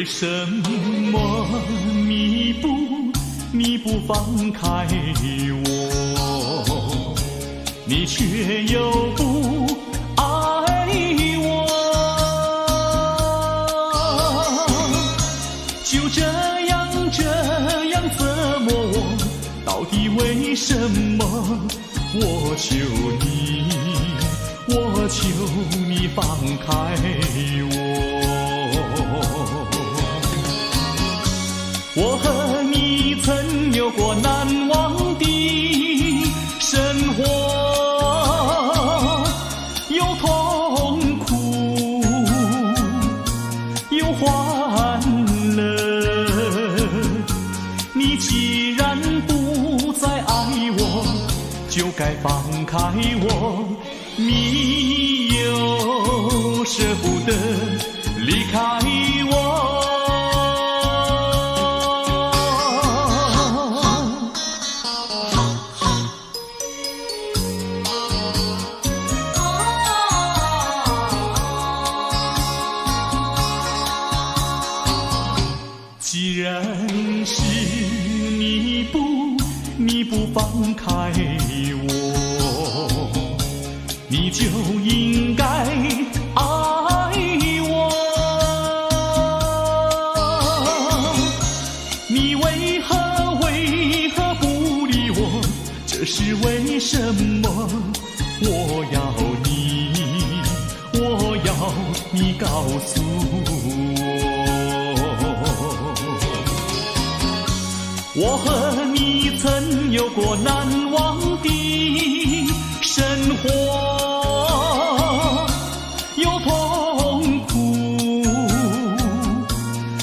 为什么你不放开我？你却又不爱我，就这样折磨我，到底为什么？我求你放开我和你曾有过难忘的生活，有痛苦，有欢乐。你既然不再爱我，就该放开我。你又舍不得离开我。既然是你不放开我，你就应该爱我。你为何不理我？这是为什么？我要你告诉我和你曾有过难忘的生活，有痛苦，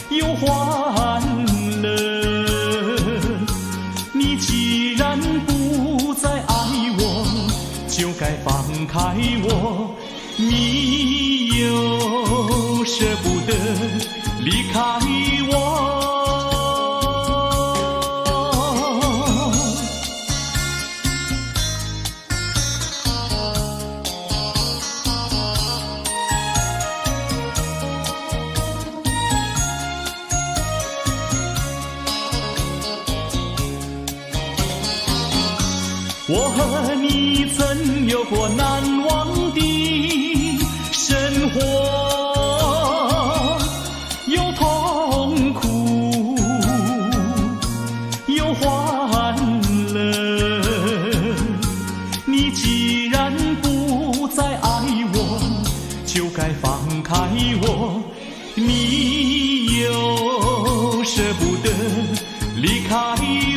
有欢乐。你既然不再爱我，就该放开我。你又舍不得离开我。我和你曾有过难忘的生活，有痛苦，有欢乐。你既然不再爱我，就该放开我。你又舍不得离开我。